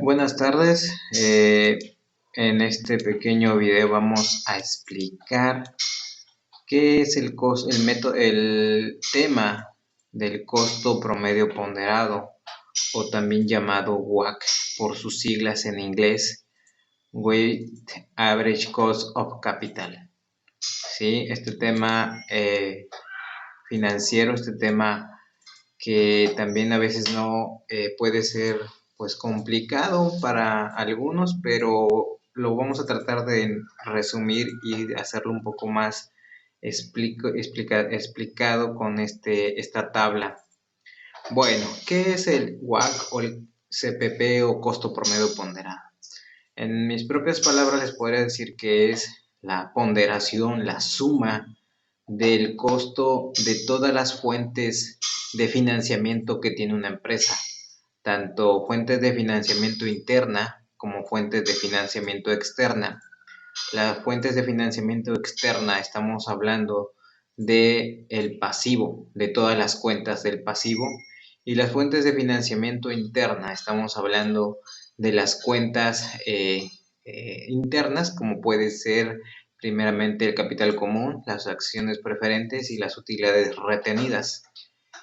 Buenas tardes. En este pequeño video vamos a explicar qué es el tema del costo promedio ponderado, o también llamado WACC por sus siglas en inglés, Weighted Average Cost of Capital. ¿Sí? Este tema financiero, este tema que también a veces no puede ser pues complicado para algunos, pero lo vamos a tratar de resumir y hacerlo un poco más explicado con esta tabla. Bueno, ¿qué es el WACC o el CPP o costo promedio ponderado? En mis propias palabras les podría decir que es la ponderación, la suma del costo de todas las fuentes de financiamiento que tiene una empresa, tanto fuentes de financiamiento interna como fuentes de financiamiento externa. Las fuentes de financiamiento externa, estamos hablando de el pasivo, de todas las cuentas del pasivo, y las fuentes de financiamiento interna, estamos hablando de las cuentas internas, como puede ser primeramente el capital común, las acciones preferentes y las utilidades retenidas.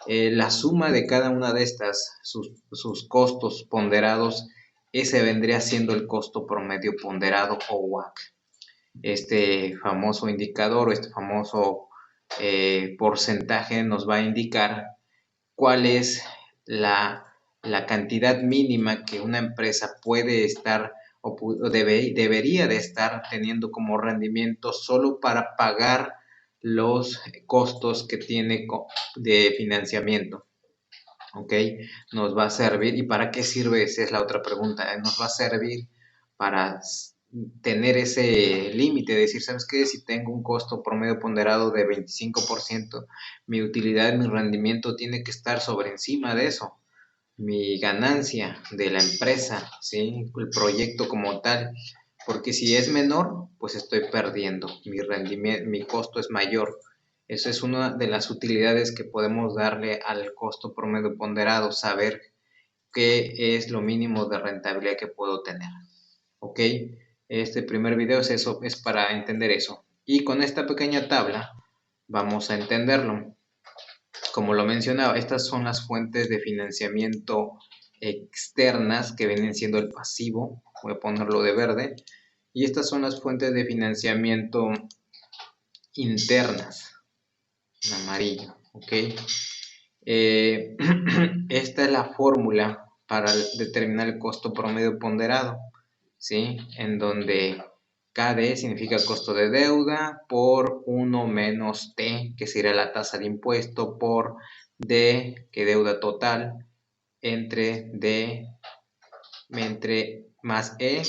La suma de cada una de estas, sus costos ponderados, ese vendría siendo el costo promedio ponderado o WACC. Este famoso indicador o este famoso porcentaje nos va a indicar cuál es la cantidad mínima que una empresa puede estar o debería de estar teniendo como rendimiento solo para pagar los costos que tiene de financiamiento. ¿Ok? Nos va a servir. ¿Y para qué sirve? Esa es la otra pregunta. Nos va a servir para tener ese límite, decir, ¿sabes qué? Si tengo un costo promedio ponderado de 25%, mi utilidad, mi rendimiento tiene que estar sobre encima de eso. Mi ganancia de la empresa, ¿sí? El proyecto como tal, porque si es menor, pues estoy perdiendo, mi rendimiento, mi costo es mayor. Eso es una de las utilidades que podemos darle al costo promedio ponderado, saber qué es lo mínimo de rentabilidad que puedo tener. ¿Ok? Este primer video es eso, es para entender eso. Y con esta pequeña tabla vamos a entenderlo. Como lo mencionaba, estas son las fuentes de financiamiento externas que vienen siendo el pasivo. Voy a ponerlo de verde. Y estas son las fuentes de financiamiento internas, en amarillo. ¿Ok? Esta es la fórmula para determinar el costo promedio ponderado, ¿sí? En donde KD significa costo de deuda por 1 menos T, que sería la tasa de impuesto, por D, que deuda total, entre D, entre más E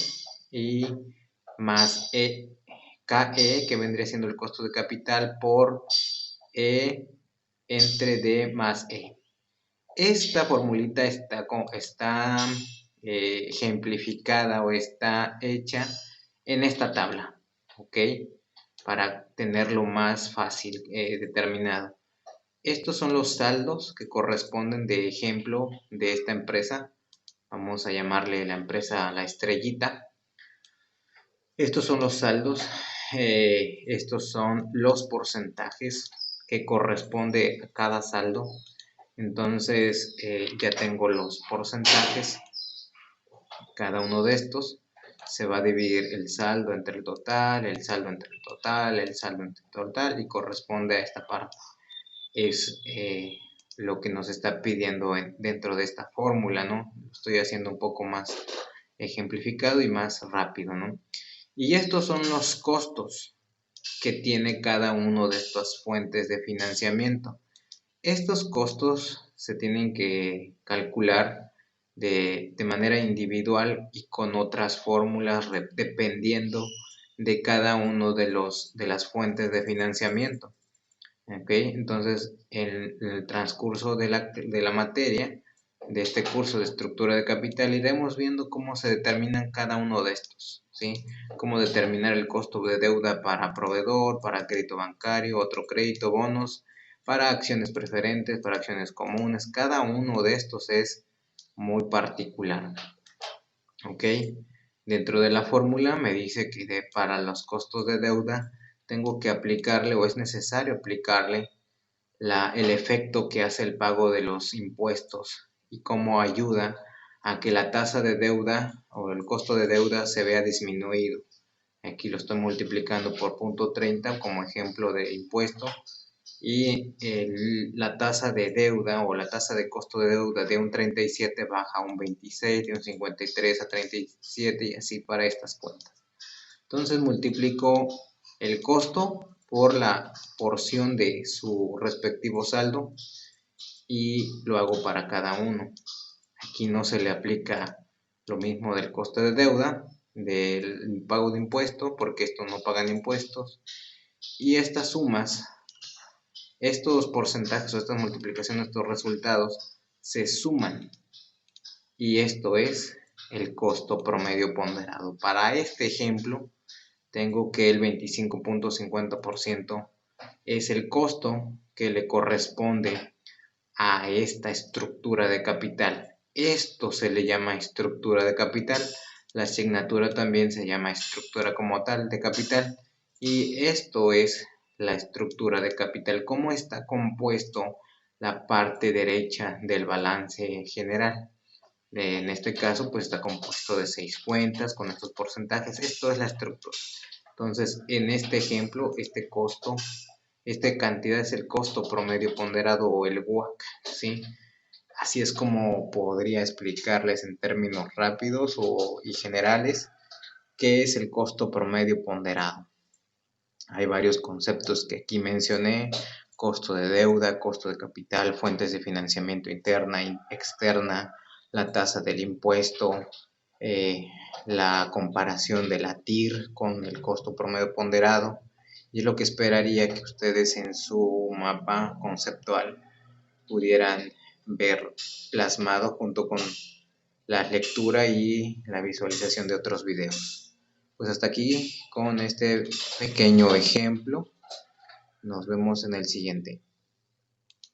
y más KE, que vendría siendo el costo de capital, por E entre D más E. Esta formulita está ejemplificada o está hecha en esta tabla, ¿ok? Para tenerlo más fácil determinado. Estos son los saldos que corresponden de ejemplo de esta empresa. Vamos a llamarle la empresa La Estrellita. Estos son los saldos. Estos son los porcentajes que corresponde a cada saldo. Entonces ya tengo los porcentajes. Cada uno de estos se va a dividir el saldo entre el total, el saldo entre el total, el saldo entre el total, y corresponde a esta parte. Es lo que nos está pidiendo dentro de esta fórmula, ¿no? Lo estoy haciendo un poco más ejemplificado y más rápido, ¿no? Y estos son los costos que tiene cada uno de estas fuentes de financiamiento. Estos costos se tienen que calcular de manera individual y con otras fórmulas dependiendo de cada uno de las fuentes de financiamiento. ¿Okay? Entonces, en el transcurso de la materia, de este curso de estructura de capital, iremos viendo cómo se determinan cada uno de estos, ¿sí? Cómo determinar el costo de deuda para proveedor, para crédito bancario, otro crédito, bonos, para acciones preferentes, para acciones comunes. Cada uno de estos es muy particular. ¿ok? Dentro de la fórmula me dice que para los costos de deuda tengo que aplicarle o es necesario aplicarle el efecto que hace el pago de los impuestos y cómo ayuda a que la tasa de deuda o el costo de deuda se vea disminuido. Aquí lo estoy multiplicando por 0.30 como ejemplo de impuesto y la tasa de deuda o la tasa de costo de deuda de un 37 baja a un 26, de un 53 a 37 y así para estas cuentas. Entonces multiplico el costo por la porción de su respectivo saldo y lo hago para cada uno. Aquí no se le aplica lo mismo del costo de deuda, del pago de impuestos, porque estos no pagan impuestos. Y estas sumas, estos porcentajes o estas multiplicaciones, estos resultados, se suman. Y esto es el costo promedio ponderado. Para este ejemplo, tengo que el 25.50% es el costo que le corresponde a esta estructura de capital. Esto se le llama estructura de capital. La asignatura también se llama estructura como tal de capital. Y esto es la estructura de capital. ¿Cómo está compuesto la parte derecha del balance general? En este caso, pues está compuesto de 6 cuentas con estos porcentajes. Esto es la estructura. Entonces, en este ejemplo, esta cantidad es el costo promedio ponderado o el WACC, ¿sí? Así es como podría explicarles en términos rápidos y generales qué es el costo promedio ponderado. Hay varios conceptos que aquí mencioné: costo de deuda, costo de capital, fuentes de financiamiento interna y externa, la tasa del impuesto, la comparación de la TIR con el costo promedio ponderado, y es lo que esperaría que ustedes en su mapa conceptual pudieran ver plasmado junto con la lectura y la visualización de otros videos. Pues hasta aquí con este pequeño ejemplo. Nos vemos en el siguiente.